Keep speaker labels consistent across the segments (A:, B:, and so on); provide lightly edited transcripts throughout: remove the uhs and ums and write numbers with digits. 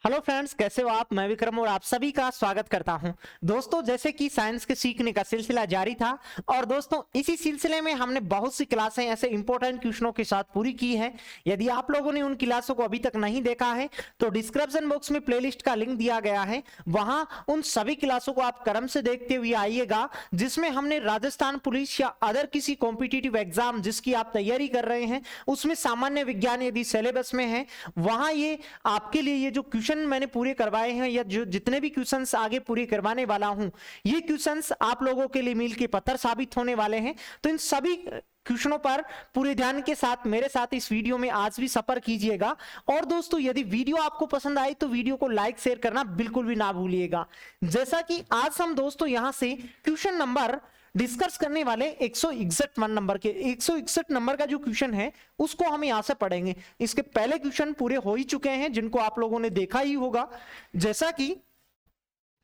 A: Hello friends, कैसे हो आप। मैं विक्रम और आप सभी का स्वागत करता हूं। दोस्तों, जैसे कि साइंस के सीखने का सिलसिला जारी था और दोस्तों इसी सिलसिले में हमने बहुत सी क्लासें ऐसे इंपॉर्टेंट क्वेश्चनों के साथ पूरी की है। यदि आप लोगों ने उन क्लासों को अभी तक नहीं देखा है तो डिस्क्रिप्शन बॉक्स में प्लेलिस्ट का लिंक दिया गया है, वहां उन सभी क्लासों को आप क्रम से देखते हुए आइएगा, जिसमें हमने राजस्थान पुलिस या अदर किसी कॉम्पिटिटिव एग्जाम जिसकी आप तैयारी कर रहे हैं उसमें सामान्य विज्ञान यदि सिलेबस में है, वहां ये आपके लिए ये जो क्वेश्चन मैंने पूरे करवाए हैं या जो जितने भी क्वेश्चंस आगे पूरे करवाने वाला हूं, ये क्वेश्चंस आप लोगों के लिए मील के पत्थर साबित होने वाले हैं। तो इन सभी क्वेश्चनों पर पूरे ध्यान के साथ मेरे साथ इस वीडियो में आज भी सफर कीजिएगा। और दोस्तों, यदि वीडियो आपको पसंद आई तो वीडियो को लाइक शेयर करना बिल्कुल भी ना भूलिएगा। जैसा कि आज हम दोस्तों यहां से क्वेश्चन नंबर डिस्कस करने वाले 161 नंबर के 161 नंबर का जो क्वेश्चन है उसको हम यहां से पढ़ेंगे। इसके पहले क्वेश्चन पूरे हो ही चुके हैं जिनको आप लोगों ने देखा ही होगा। जैसा कि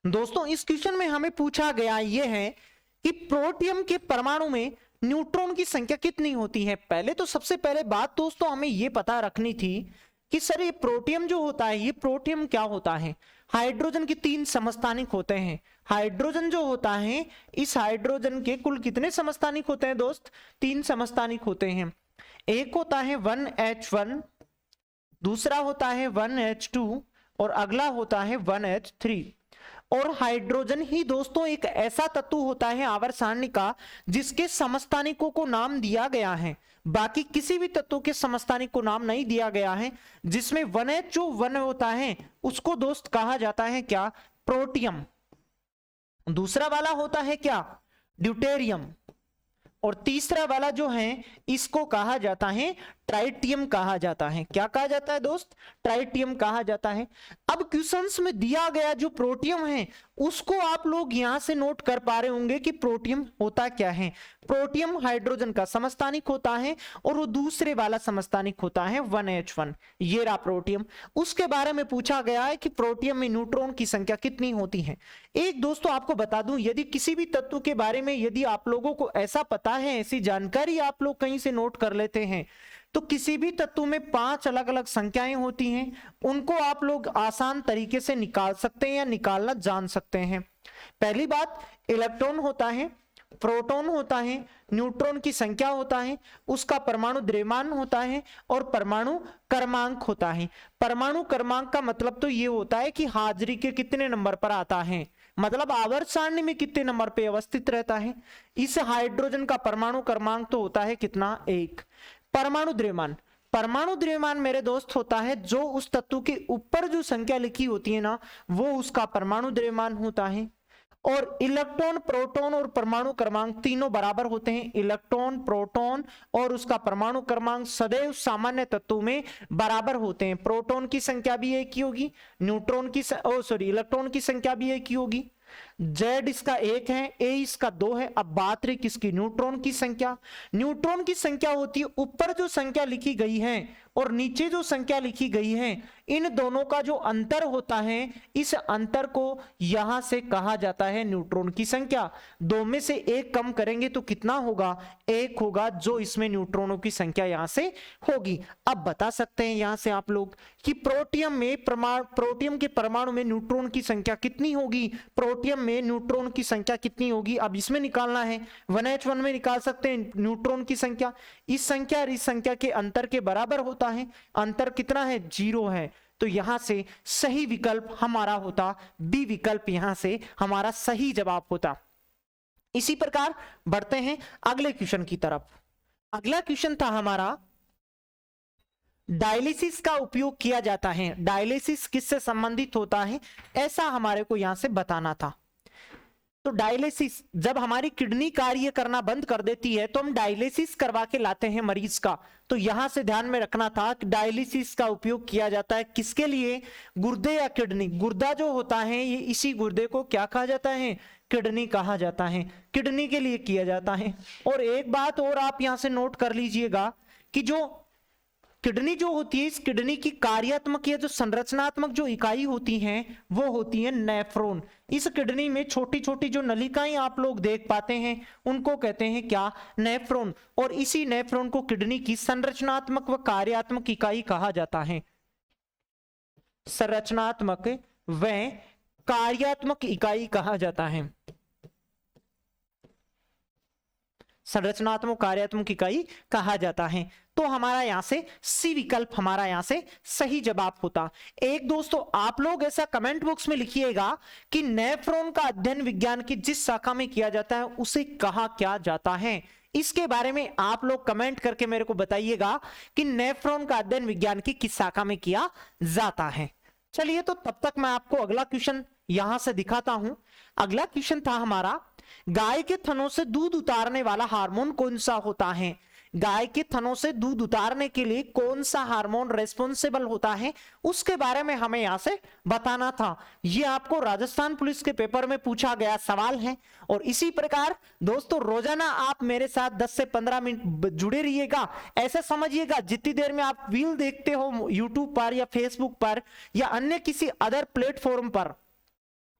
A: दोस्तों इस क्वेश्चन में हमें पूछा गया यह है कि प्रोटियम के परमाणु में न्यूट्रॉन की संख्या कितनी होती है। पहले तो सबसे पहले बात दोस्तों हमें यह पता रखनी थी कि सर ये प्रोटियम जो होता है, ये प्रोटियम क्या होता है। हाइड्रोजन के 3 समस्थानिक होते हैं। हाइड्रोजन जो होता है, इस हाइड्रोजन के कुल कितने समस्थानिक होते हैं दोस्त? 3 समस्थानिक होते हैं। एक होता है 1H1, दूसरा होता है 1H2 और अगला होता है 1H3। और हाइड्रोजन ही दोस्तों एक ऐसा तत्व होता है आवर्त सारणी का जिसके समस्थानिकों को नाम दिया गया है। बाकी किसी भी तत्व के समस्थानिक को नाम नहीं दिया गया है। जिसमें 1H जो 1 होता है उसको दोस्त कहा जाता है क्या? प्रोटियम। दूसरा वाला होता है क्या? ड्यूटेरियम। और तीसरा वाला जो है इसको कहा जाता है ट्राइटियम कहा जाता है। क्या कहा जाता है दोस्त? ट्राइटियम कहा जाता है। अब क्वेश्चंस में दिया गया जो प्रोटियम है उसको आप लोग यहां से नोट कर पा रहे होंगे कि प्रोटियम होता क्या है। प्रोटियम हाइड्रोजन का समस्थानिक होता है और वो दूसरे वाला समस्थानिक होता है 1H1। ये रहा प्रोटियम। उसके बारे में पूछा गया है कि प्रोटियम में न्यूट्रॉन की संख्या कितनी होती है। एक दोस्तों आपको बता दूं, यदि किसी भी तत्व के बारे में यदि आप लोगों को ऐसा पता है, ऐसी जानकारी आप लोग कहीं से नोट कर लेते हैं, तो किसी भी तत्व में 5 अलग अलग संख्याएं होती हैं, उनको आप लोग आसान तरीके से निकाल सकते हैं या निकालना जान सकते हैं। पहली बात, इलेक्ट्रॉन होता है, प्रोटॉन होता है, न्यूट्रॉन की संख्या होता है, उसका परमाणु द्रव्यमान होता है और परमाणु क्रमांक होता है। परमाणु क्रमांक का मतलब तो ये होता है कि हाजिरी के कितने नंबर पर आता है, मतलब आवर्त सारणी में कितने नंबर पे अवस्थित रहता है। इस हाइड्रोजन का परमाणु क्रमांक तो होता है कितना? 1। परमाणु द्रव्यमान, परमाणु द्रव्यमान मेरे दोस्त होता है जो उस तत्व के ऊपर जो संख्या लिखी होती है ना, वो उसका परमाणु द्रव्यमान होता है। और इलेक्ट्रॉन, प्रोटॉन और परमाणु क्रमांक तीनों बराबर होते हैं। इलेक्ट्रॉन, प्रोटॉन और उसका परमाणु क्रमांक सदैव सामान्य तत्व में बराबर होते हैं। प्रोटॉन की संख्या भी एक ही होगी, न्यूट्रॉन की इलेक्ट्रॉन की संख्या भी एक ही होगी। Z इसका 1 है, A इसका 2 है। अब बात रही किसकी? न्यूट्रॉन की संख्या। न्यूट्रॉन की संख्या होती है ऊपर जो संख्या लिखी गई है और नीचे जो संख्या लिखी गई है, इन दोनों का जो अंतर होता है, इस अंतर को यहां से कहा जाता है न्यूट्रॉन की संख्या। 2 में से 1 कम करेंगे तो कितना होगा? 1 होगा, जो इसमें न्यूट्रॉनों की संख्या यहां से होगी। अब बता सकते हैं यहां से आप लोग कि प्रोटियम के परमाणु में न्यूट्रॉन की संख्या कितनी होगी, प्रोटियम में न्यूट्रॉन की संख्या कितनी होगी। अब इसमें निकालना है, 1H1 में निकाल सकते हैं न्यूट्रॉन की संख्या। इस संख्या और इस संख्या के अंतर के बराबर होता है। अंतर कितना है? 0 है। तो यहां से सही विकल्प हमारा होता बी विकल्प, यहां से हमारा सही जवाब होता। इसी प्रकार बढ़ते हैं अगले क्वेश्चन की तरफ। अगला क्वेश्चन था हमारा, डायलिसिस का उपयोग किया जाता है। डायलिसिस किससे संबंधित होता है, ऐसा हमारे को यहां से बताना था। तो डायलिसिस, जब हमारी किडनी कार्य करना बंद कर देती है तो हम डायलिसिस करवा के लाते हैं मरीज का। तो यहां से ध्यान में रखना था कि डायलिसिस का उपयोग किया जाता है किसके लिए? गुर्दे या किडनी। गुर्दा जो होता है, ये इसी गुर्दे को क्या कहा जाता है? किडनी कहा जाता है। किडनी के लिए किया जाता है। और एक बात और आप यहां से नोट कर लीजिएगा कि जो किडनी जो होती है, इस किडनी की कार्यात्मक या जो संरचनात्मक जो इकाई होती हैं वो होती है नेफ्रॉन। इस किडनी में छोटी छोटी जो नलिकाएं आप लोग देख पाते हैं उनको कहते हैं क्या? नेफ्रॉन। और इसी नेफ्रॉन को किडनी की संरचनात्मक व कार्यात्मक इकाई कहा जाता है। संरचनात्मक व कार्यात्मक इकाई कहा जाता है। संरचनात्मक कार्यात्मक इकाई कहा जाता है। तो हमारा यहां से सी विकल्प हमारा यहां से सही जवाब होता। एक दोस्तों आप लोग ऐसा कमेंट बॉक्स में लिखिएगा कि नेफ्रॉन का अध्ययन विज्ञान की जिस शाखा में किया जाता है उसे कहा क्या जाता है। इसके बारे में आप लोग कमेंट करके मेरे को बताइएगा कि नेफ्रॉन का अध्ययन विज्ञान की किस शाखा में किया जाता है। चलिए तो तब तक मैं आपको अगला क्वेश्चन यहां से दिखाता हूं। अगला क्वेश्चन था हमारा, गाय के थनों से दूध उतारने वाला हार्मोन कौन सा होता है। गाय के थनों से दूध उतारने के लिए कौन सा हार्मोन रेस्पॉन्सिबल होता है उसके बारे में हमें यहां से बताना था। यह आपको राजस्थान पुलिस के पेपर में पूछा गया सवाल है। और इसी प्रकार दोस्तों रोजाना आप मेरे साथ 10 से 15 मिनट जुड़े रहिएगा। ऐसा समझिएगा जितनी देर में आप रील देखते हो यूट्यूब पर या फेसबुक पर या अन्य किसी अदर प्लेटफॉर्म पर,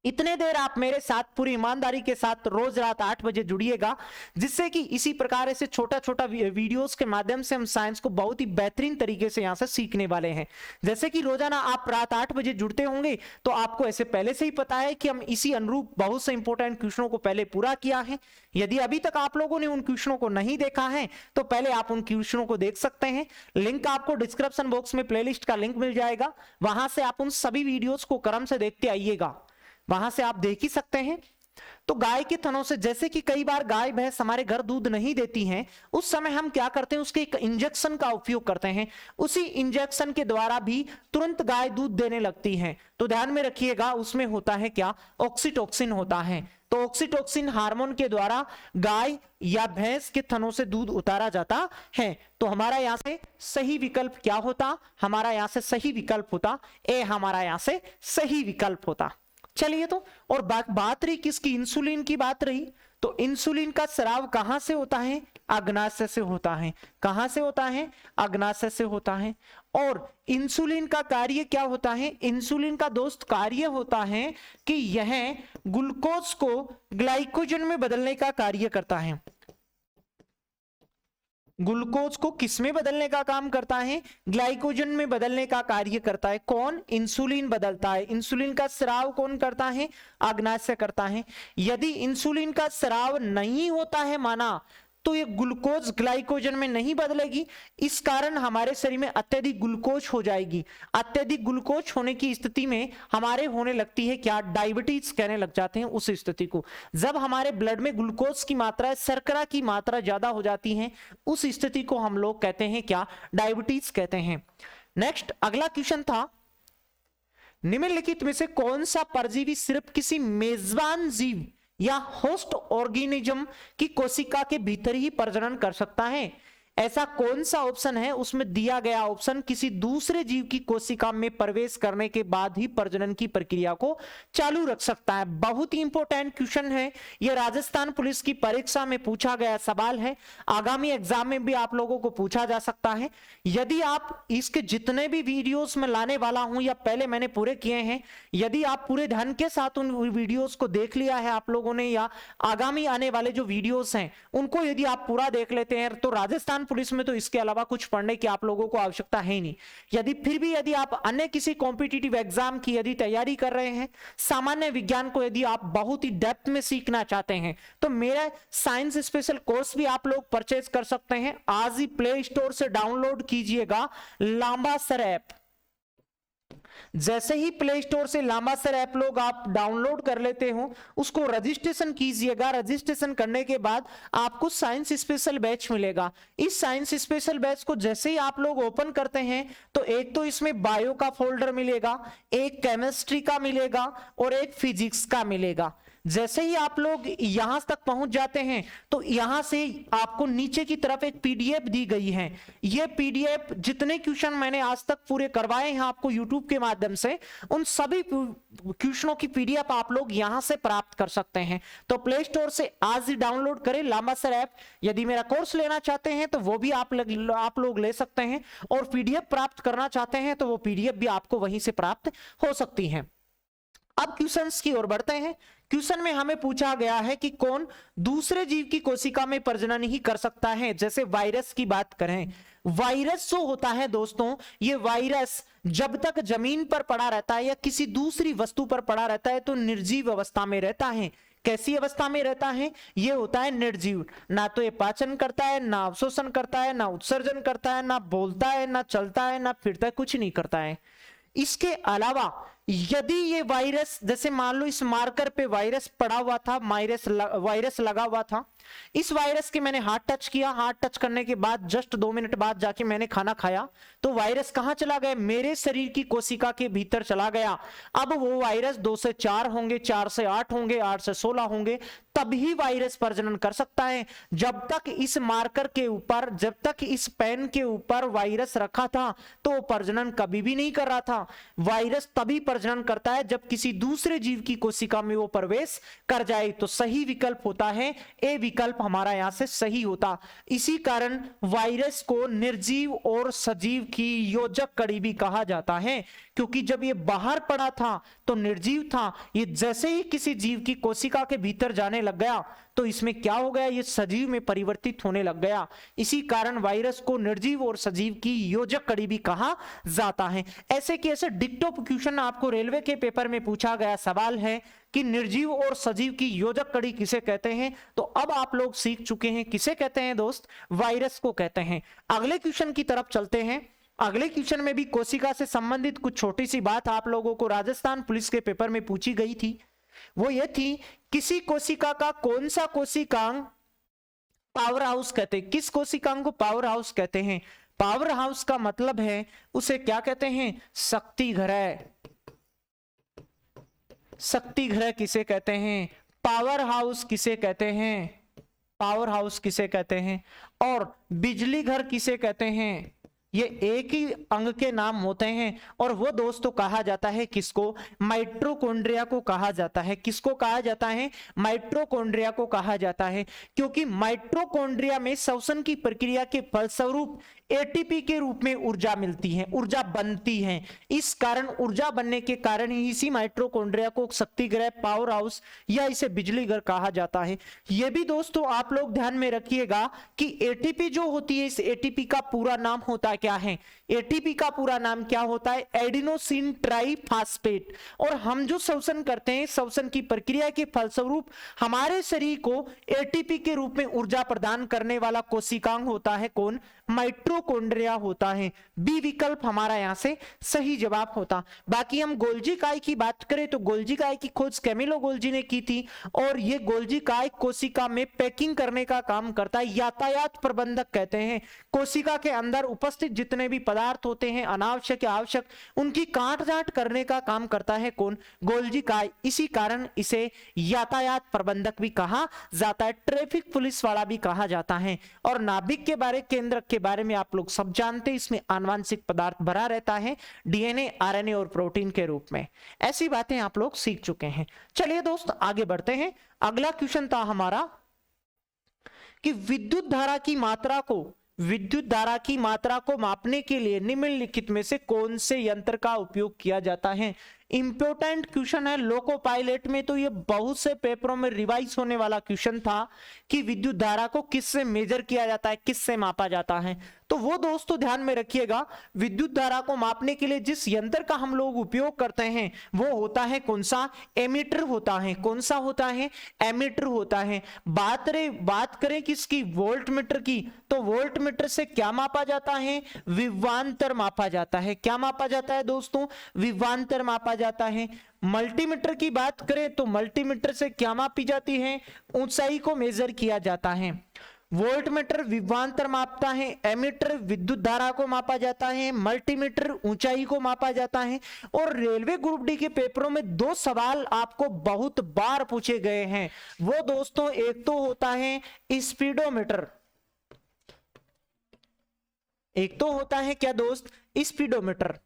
A: इतने देर आप मेरे साथ पूरी ईमानदारी के साथ रोज रात 8 बजे जुड़िएगा, जिससे कि इसी प्रकार ऐसे छोटा छोटा वीडियोस के माध्यम से हम साइंस को बहुत ही बेहतरीन तरीके से यहां से सीखने वाले हैं। जैसे कि रोजाना आप रात 8 बजे जुड़ते होंगे तो आपको ऐसे पहले से ही पता है कि हम इसी अनुरूप बहुत से इंपॉर्टेंट क्वेश्चनों को पहले पूरा किया है। यदि अभी तक आप लोगों ने उन क्वेश्चनों को नहीं देखा है तो पहले आप उन क्वेश्चनों को देख सकते हैं। लिंक आपको डिस्क्रिप्शन बॉक्स में प्लेलिस्ट का लिंक मिल जाएगा, वहां से आप उन सभी वीडियोस को क्रम से देखते आइएगा, वहां से आप देख ही सकते हैं। तो गाय के थनों से, जैसे कि कई बार गाय भैंस हमारे घर दूध नहीं देती हैं, उस समय हम क्या करते हैं, उसके एक इंजेक्शन का उपयोग करते हैं। उसी इंजेक्शन के द्वारा भी तुरंत गाय दूध देने लगती है। तो ध्यान में रखिएगा उसमें होता है क्या, ऑक्सीटोसिन होता है। तो ऑक्सीटोसिन हार्मोन के द्वारा गाय या भैंस के थनों से दूध उतारा जाता है। तो हमारा यहां से सही विकल्प क्या होता, हमारा यहां से सही विकल्प होता ए, हमारा यहां से सही विकल्प होता। चलिए तो और बात रही किसकी, इंसुलिन की बात रही। तो इंसुलिन का स्राव कहां से होता है, अग्नाशय से होता है। कहां से होता है, अग्नाशय से होता है। और इंसुलिन का कार्य क्या होता है, इंसुलिन का दोस्त कार्य होता है कि यह ग्लूकोज को ग्लाइकोजन में बदलने का कार्य करता है। ग्लूकोज को किसमें बदलने का काम करता है, ग्लाइकोजन में बदलने का कार्य करता है। कौन, इंसुलिन बदलता है। इंसुलिन का स्राव कौन करता है, अग्नाशय करता है। यदि इंसुलिन का स्राव नहीं होता है माना, तो ये ग्लूकोज ग्लाइकोजन में नहीं बदलेगी, इस कारण हमारे शरीर में अत्यधिक ग्लूकोज हो जाएगी। अत्यधिक ग्लूकोज होने की स्थिति में हमारे होने लगती है क्या, डायबिटीज कहने लग जाते हैं उस स्थिति को। जब हमारे ब्लड में ग्लूकोज की मात्रा, शर्करा की मात्रा ज्यादा हो जाती है, उस स्थिति को हम लोग कहते हैं क्या, डायबिटीज कहते हैं। नेक्स्ट अगला क्वेश्चन था, निम्नलिखित में से कौन सा परजीवी सिर्फ किसी मेजबान जीव या होस्ट ऑर्गेनिज्म की कोशिका के भीतर ही प्रजनन कर सकता है। ऐसा कौन सा ऑप्शन है, उसमें दिया गया ऑप्शन किसी दूसरे जीव की कोशिका में प्रवेश करने के बाद ही प्रजनन की प्रक्रिया को चालू रख सकता है। बहुत ही इंपॉर्टेंट क्वेश्चन है, यह राजस्थान पुलिस की परीक्षा में पूछा गया सवाल है। आगामी एग्जाम में भी आप लोगों को पूछा जा सकता है। यदि आप इसके जितने भी वीडियोस में लाने वाला हूं या पहले मैंने पूरे किए हैं, यदि आप पूरे ध्यान के साथ उन वीडियोस को देख लिया है आप लोगों ने, या आगामी आने वाले जो वीडियोस हैं उनको यदि आप पूरा देख लेते हैं, तो राजस्थान पुलिस में तो इसके अलावा कुछ पढ़ने की आप लोगों को आवश्यकता है ही नहीं। यदि फिर भी यदि आप अन्य किसी कॉम्पिटिटिव एग्जाम की यदि तैयारी कर रहे हैं, सामान्य विज्ञान को यदि आप बहुत ही डेप्थ में सीखना चाहते हैं, तो मेरा साइंस स्पेशल कोर्स भी आप लोग परचेज कर सकते हैं। आज ही प्ले स्टोर से डाउनलोड कीजिएगा लांबासर ऐप। जैसे ही प्ले स्टोर से लांबासर ऐप लोग आप डाउनलोड कर लेते हो, उसको रजिस्ट्रेशन कीजिएगा। रजिस्ट्रेशन करने के बाद आपको साइंस स्पेशल बैच मिलेगा। इस साइंस स्पेशल बैच को जैसे ही आप लोग ओपन करते हैं, तो एक तो इसमें बायो का फोल्डर मिलेगा, एक केमिस्ट्री का मिलेगा और एक फिजिक्स का मिलेगा। जैसे ही आप लोग यहां तक पहुंच जाते हैं, तो यहां से आपको नीचे की तरफ एक पीडीएफ दी गई है। ये पीडीएफ जितने क्वेश्चन मैंने आज तक पूरे करवाए हैं आपको यूट्यूब के माध्यम से, उन सभी क्वेश्चनों की पीडीएफ आप लोग यहां से प्राप्त कर सकते हैं। तो प्ले स्टोर से आज ही डाउनलोड करें लांबासर ऐप। यदि मेरा कोर्स लेना चाहते हैं तो वो भी आप लोग ले सकते हैं, और पीडीएफ प्राप्त करना चाहते हैं तो वो पीडीएफ भी आपको वहीं से प्राप्त हो सकती है। अब क्वेश्चंस की ओर बढ़ते हैं। क्वेश्चन में हमें पूछा गया है कि कौन दूसरे जीव की कोशिका में प्रजनन ही कर सकता है। जैसे वायरस की बात करें, वायरस जो होता है दोस्तों, ये वायरस जब तक जमीन पर पड़ा रहता है या किसी दूसरी वस्तु पर पड़ा रहता है तो निर्जीव अवस्था में रहता है। कैसी अवस्था में रहता है? ये होता है निर्जीव। ना तो ये पाचन करता है, ना अवशोषण करता है, ना उत्सर्जन करता है, ना बोलता है, ना चलता है, ना फिरता है, कुछ नहीं करता है। इसके अलावा यदि ये वायरस, जैसे मान लो इस मार्कर पे वायरस पड़ा हुआ था, वायरस लगा हुआ था, इस वायरस के मैंने हाथ टच किया, हाथ टच करने के बाद जस्ट 2 मिनट बाद जाके मैंने खाना खाया, तो वायरस कहां चला गया? मेरे शरीर की कोशिका के भीतर चला गया। अब वो वायरस 2 से 4 होंगे, 4 से 8 होंगे, 8 से 16 होंगे, तभी वायरस प्रजनन कर सकता है। जब तक इस मार्कर के ऊपर, जब तक इस पेन के ऊपर वायरस रखा था तो प्रजनन कभी भी नहीं कर रहा था। वायरस तभी प्रजनन करता है जब किसी दूसरे जीव की कोशिका में वो प्रवेश कर जाए। तो सही विकल्प होता है ए विकल्प हमारा यहां से सही होता। इसी कारण वायरस को निर्जीव और सजीव की योजक कड़ी भी कहा जाता है, क्योंकि जब ये बाहर पड़ा था तो निर्जीव था, ये जैसे ही किसी जीव की कोशिका के भीतर जाने लग गया तो इसमें क्या हो गया? ये सजीव में परिवर्तित होने लग गया। इसी कारण वायरस को निर्जीव और सजीव की योजक कड़ी भी कहा जाता है। ऐसे कि ऐसे डिक्टो क्वेश्चन आपको रेलवे के पेपर में पूछा गया सवाल है कि निर्जीव और सजीव की योजक कड़ी किसे कहते हैं, तो अब आप लोग सीख चुके हैं किसे कहते हैं दोस्त, वायरस को कहते हैं। अगले क्वेश्चन की तरफ चलते हैं। अगले क्वेश्चन में भी कोशिका से संबंधित कुछ छोटी सी बात आप लोगों को राजस्थान पुलिस के पेपर में पूछी गई थी। वो ये थी, किसी कोशिका का कौन सा कोशिकांग पावर हाउस कहते हैं? किस कोशिकांग को पावर हाउस कहते हैं? पावर हाउस का मतलब है उसे क्या कहते हैं? शक्ति ग्रह। शक्ति ग्रह किसे कहते हैं? पावर हाउस किसे कहते हैं? पावर हाउस किसे कहते हैं? और बिजली घर किसे कहते हैं? ये एक ही अंग के नाम होते हैं और वो दोस्तों कहा जाता है किसको? माइटोकॉन्ड्रिया को कहा जाता है। किसको कहा जाता है? माइटोकॉन्ड्रिया को कहा जाता है, क्योंकि माइटोकॉन्ड्रिया में श्वसन की प्रक्रिया के फलस्वरूप एटीपी के रूप में ऊर्जा मिलती है, ऊर्जा बनती है। इस कारण ऊर्जा बनने के कारण ही इसी माइटोकॉन्ड्रिया को शक्ति ग्रह, पावर हाउस या इसे बिजली घर कहा जाता है। यह भी दोस्तों आप लोग ध्यान में रखिएगा कि एटीपी जो होती है, इस एटीपी का पूरा नाम होता क्या है? एटीपी का पूरा नाम क्या होता है? Adenosine triphosphate. और हम जो श्वसन करते हैं, श्वसन की प्रक्रिया के फलस्वरूप हमारे शरीर को एटीपी के रूप में ऊर्जा प्रदान करने वाला कोशिकांग होता है कौन? माइटोकॉन्ड्रिया होता है। बी विकल्प हमारा यहां से सही जवाब होता। बाकी हम गोल्जी काय की बात करें तो गोल्जी काय की खोज कैमिलो गोल्जी ने की थी और ये गोल्जी काय कोशिका में पैकिंग करने का काम करता है, यातायात प्रबंधक कहते हैं। कोशिका के अंदर उपस्थित जितने भी पदार्थ होते हैं, अनावश्यक या आवश्यक, उनकी काट छांट करने का काम करता है कौन? गोल्जी काय। इसी कारण इसे यातायात प्रबंधक भी कहा जाता है, ट्रैफिक पुलिस वाला भी कहा जाता है। और नाभिक के बारे, केंद्रक के बारे में आप लोग सब जानते हैं, इसमें आनुवांशिक पदार्थ भरा रहता है डीएनए, आरएनए और प्रोटीन के रूप में। ऐसी बातें आप लोग सीख चुके हैं। चलिए दोस्त आगे बढ़ते हैं। अगला क्वेश्चन था हमारा कि विद्युत धारा की मात्रा को मापने के लिए निम्नलिखित में से कौन से यंत्र का उपयोग किया जाता है? इंपॉर्टेंट क्वेश्चन है। लोको पायलट में तो ये बहुत से पेपरों में रिवाइज होने वाला क्वेश्चन था कि विद्युत धारा को किससे मेजर किया जाता है, किससे मापा जाता है। तो वो दोस्तों ध्यान में रखिएगा, विद्युत धारा को मापने के लिए जिस यंत्र का हम लोग उपयोग करते हैं वो होता है कौन सा? एमीटर होता है। कौन सा होता है? एमीटर होता है। बात करें किसकी? वोल्टमीटर की, तो वोल्टमीटर से क्या मापा जाता है? विभवांतर मापा जाता है। क्या मापा जाता है दोस्तों? विभवांतर मापा जाता है। मल्टीमीटर की बात करें तो मल्टीमीटर से क्या मापी जाती है? ऊंचाई को मेजर किया जाता है। वोल्टमीटर विभवांतर मापता है, एमीटर विद्युत धारा को मापा जाता है, मल्टीमीटर ऊंचाई को मापा जाता है। और रेलवे ग्रुप डी के पेपरों में 2 सवाल आपको बहुत बार पूछे गए हैं। वो दोस्तों एक तो होता है स्पीडोमीटर, एक तो होता है क्या दोस्त? स्पीडोमीटर,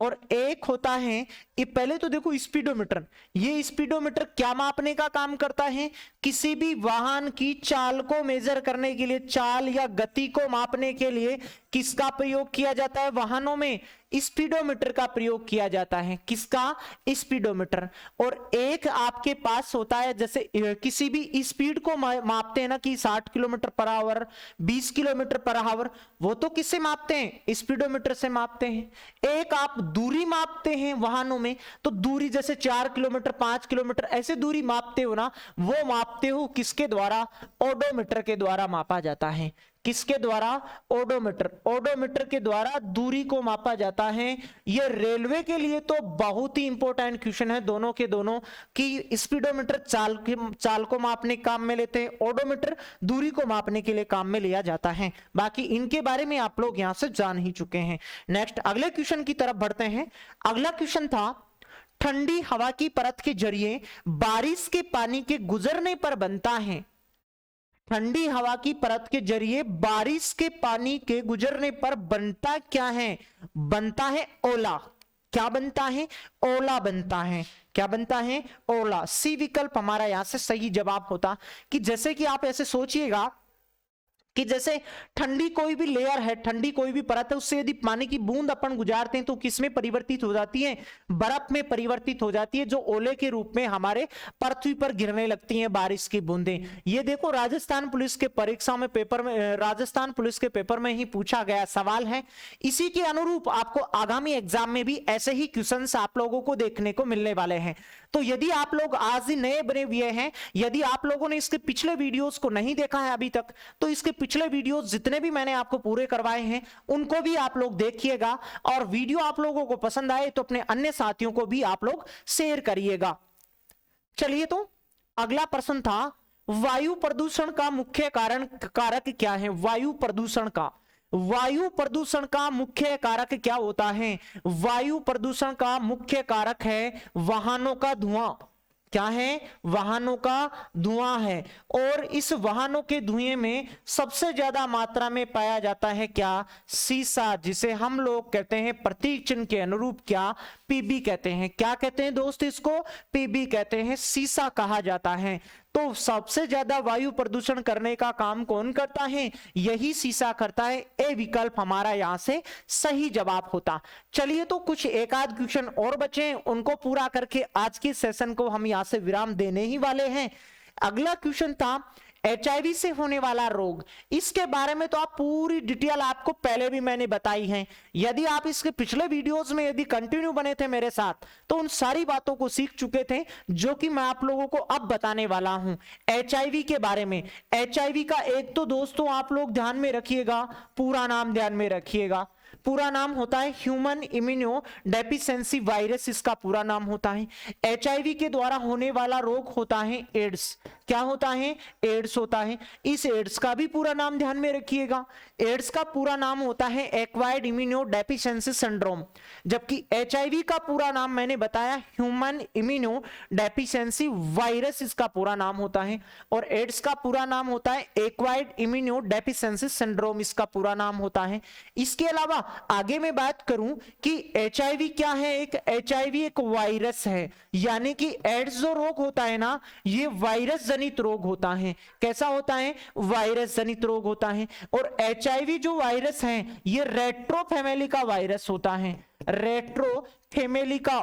A: और एक होता है, ये पहले तो देखो स्पीडोमीटर। ये स्पीडोमीटर क्या मापने का काम करता है? किसी भी वाहन की चाल को मेजर करने के लिए, चाल या गति को मापने के लिए किसका प्रयोग किया जाता है वाहनों में? स्पीडोमीटर का प्रयोग किया जाता है। किसका? स्पीडोमीटर। और एक आपके पास होता है, जैसे किसी भी स्पीड को मापते हैं ना कि 60 kilometre per hour, 20 kilometre per hour, वो तो किससे मापते हैं? स्पीडोमीटर से मापते हैं। एक आप दूरी मापते हैं वाहनों में, तो दूरी जैसे 4 किलोमीटर, 5 किलोमीटर ऐसे दूरी मापते हो ना, वो मापते हो किसके द्वारा? ओडोमीटर के द्वारा मापा जाता है। किसके द्वारा? ओडोमीटर। ओडोमीटर के द्वारा दूरी को मापा जाता है। ये रेलवे के लिए तो बहुत ही इंपॉर्टेंट क्वेश्चन है, दोनों के दोनों, कि स्पीडोमीटर चाल को मापने काम में लेते हैं, ओडोमीटर दूरी को मापने के लिए काम में लिया जाता है। बाकी इनके बारे में आप लोग यहां से जान ही चुके हैं। नेक्स्ट अगले क्वेश्चन की तरफ बढ़ते हैं। अगला क्वेश्चन था, ठंडी हवा की परत के जरिए बारिश के पानी के गुजरने पर बनता है। ठंडी हवा की परत के जरिए बारिश के पानी के गुजरने पर बनता क्या है? बनता है ओला। क्या बनता है? ओला बनता है। क्या बनता है? ओला। सी विकल्प हमारा यहां से सही जवाब होता। कि जैसे कि आप ऐसे सोचिएगा कि जैसे ठंडी कोई भी लेयर है, ठंडी कोई भी परत है, उससे यदि पानी की बूंद अपन गुजारते हैं तो किसमें परिवर्तित हो जाती है? बर्फ में परिवर्तित हो जाती है, जो ओले के रूप में हमारे पृथ्वी पर गिरने लगती हैं बारिश की बूंदें। ये देखो राजस्थान पुलिस के परीक्षा में, पेपर में, राजस्थान पुलिस के पेपर में ही पूछा गया सवाल है। इसी के अनुरूप आपको आगामी एग्जाम में भी ऐसे ही क्वेश्चन आप लोगों को देखने को मिलने वाले हैं। तो यदि आप लोग आज ही नए बने हुए हैं, यदि आप लोगों ने इसके पिछले वीडियोस को नहीं देखा है अभी तक, तो इसके पिछले वीडियोस जितने भी मैंने आपको पूरे करवाए हैं उनको भी आप लोग देखिएगा। और वीडियो आप लोगों को पसंद आए तो अपने अन्य साथियों को भी आप लोग शेयर करिएगा। चलिए, तो अगला प्रश्न था, वायु प्रदूषण का मुख्य कारक क्या है? वायु प्रदूषण का मुख्य कारक क्या होता है? वायु प्रदूषण का मुख्य कारक है वाहनों का धुआं। क्या है? वाहनों का धुआं है। और इस वाहनों के धुएं में सबसे ज्यादा मात्रा में पाया जाता है क्या? सीसा, जिसे हम लोग कहते हैं प्रतीक चिन्ह के अनुरूप क्या? पीबी कहते हैं। क्या कहते हैं दोस्त? इसको पीबी कहते हैं, सीसा कहा जाता है। तो सबसे ज्यादा वायु प्रदूषण करने का काम कौन करता है? यही सीसा करता है। ए विकल्प हमारा यहां से सही जवाब होता। चलिए, तो कुछ एक आध क्वेश्चन और बचे, उनको पूरा करके आज के सेशन को हम यहां से विराम देने ही वाले हैं। अगला क्वेश्चन था, HIV से होने वाला रोग। इसके बारे में तो आप पूरी डिटेल आपको पहले भी मैंने बताई है। यदि आप इसके पिछले वीडियोस में यदि कंटिन्यू बने थे मेरे साथ, तो उन सारी बातों को सीख चुके थे जो कि मैं आप लोगों को अब बताने वाला हूं। HIV के बारे में, HIV का एक तो दोस्तों आप लोग ध्यान में रखिएगा, पूरा नाम ध्यान में रखिएगा। पूरा नाम होता है ह्यूमन इम्यूनो डेफिशिएंसी वायरस, इसका पूरा नाम होता है। HIV के द्वारा होने वाला रोग होता है एड्स। क्या होता है? एड्स होता है। इस एड्स का भी पूरा नाम ध्यान में रखिएगा। एड्स का पूरा नाम होता है एक्वायर्ड इम्यूनो डेफिशिएंसी सिंड्रोम, जबकि HIV का पूरा नाम मैंने बताया ह्यूमन इम्यूनो डेफिशिएंसी वायरस, इसका पूरा नाम होता है। और एड्स का पूरा नाम होता है एक्वायर्ड इम्यूनो डेफिशिएंसी सिंड्रोम, इसका पूरा नाम होता है। इसके अलावा आगे मैं बात करूं कि HIV क्या है? एक HIV एक वायरस है, यानी कि एड्स जो रोग होता है ना, ये वायरस जनित रोग होता है। कैसा होता है? वायरस जनित रोग होता है। और HIV जो वायरस है, ये रेट्रो फैमिली का वायरस होता है। रेट्रो फैमिली का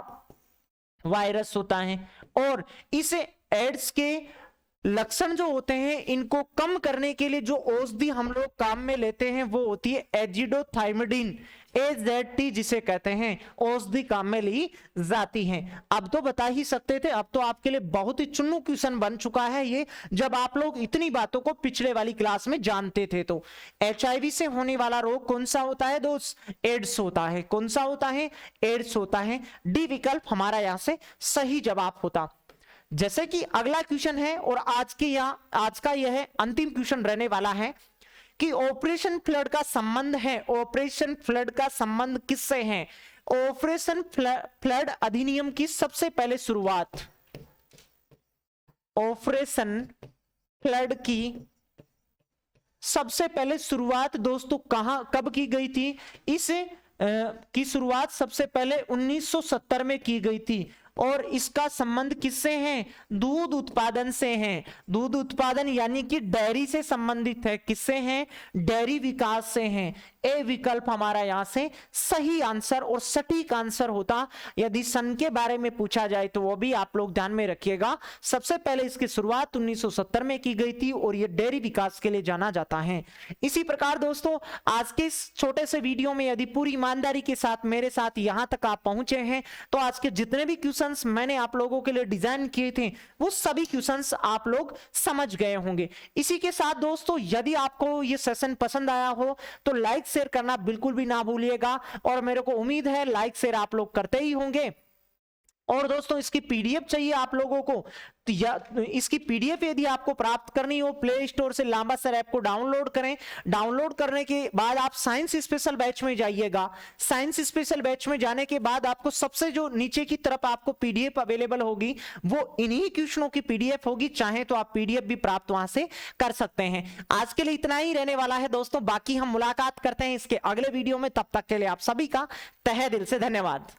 A: वायरस होता है। और इस एड्स के लक्षण जो होते हैं, इनको कम करने के लिए जो औषधि हम लोग काम में लेते हैं वो होती है एजिडोथाइमिडीन, AZT जिसे कहते हैं, औषधि काम में ली जाती है। अब तो बता ही सकते थे, अब तो आपके लिए बहुत ही चुन्नू क्वेश्चन बन चुका है ये, जब आप लोग इतनी बातों को पिछले वाली क्लास में जानते थे। तो HIV से होने वाला रोग कौन सा होता है दोस्त? एड्स होता है। कौन सा होता है? एड्स होता है। डी विकल्प हमारा यहां से सही जवाब होता। जैसे कि अगला क्वेश्चन है, और आज का यह अंतिम क्वेश्चन रहने वाला है कि ऑपरेशन फ्लड का संबंध है। ऑपरेशन फ्लड का संबंध किससे है? ऑपरेशन फ्लड अधिनियम की सबसे पहले शुरुआत, ऑपरेशन फ्लड की सबसे पहले शुरुआत दोस्तों कब की गई थी? इस की शुरुआत सबसे पहले 1970 में की गई थी। और इसका संबंध किससे है? दूध उत्पादन से है। दूध उत्पादन यानी कि डेयरी से संबंधित है। किससे है? डेयरी विकास से है। ए विकल्प हमारा यहां से सही आंसर और सटीक आंसर होता। यदि सन के बारे में पूछा जाए तो वो भी आप लोग ध्यान में रखिएगा। सबसे पहले इसकी शुरुआत 1970 में की गई थी और ये डेयरी विकास के लिए जाना जाता है। इसी प्रकार दोस्तों आज के इस छोटे से वीडियो में यदि पूरी ईमानदारी के साथ मेरे साथ यहां तक आप पहुंचे हैं तो आज के जितने भी क्वेश्चंस मैंने आप लोगों के लिए डिजाइन किए थे वो सभी क्वेश्चंस आप लोग समझ गए होंगे। इसी के साथ दोस्तों यदि आपको ये सेशन पसंद आया हो तो लाइक शेयर करना बिल्कुल भी ना भूलिएगा और मेरे को उम्मीद है लाइक शेयर आप लोग करते ही होंगे। और दोस्तों इसकी पीडीएफ चाहिए आप लोगों को तो इसकी पीडीएफ यदि आपको प्राप्त करनी हो प्ले स्टोर से लांबा सर ऐप को डाउनलोड करें। डाउनलोड करने के बाद आप साइंस स्पेशल बैच में जाइएगा। साइंस स्पेशल बैच में जाने के बाद आपको सबसे जो नीचे की तरफ आपको पीडीएफ अवेलेबल होगी वो इन्हीं क्वेश्चनों की पीडीएफ होगी। चाहे तो आप पीडीएफ भी प्राप्त वहां से कर सकते हैं। आज के लिए इतना ही रहने वाला है दोस्तों, बाकी हम मुलाकात करते हैं इसके अगले वीडियो में। तब तक के लिए आप सभी का तहे दिल से धन्यवाद।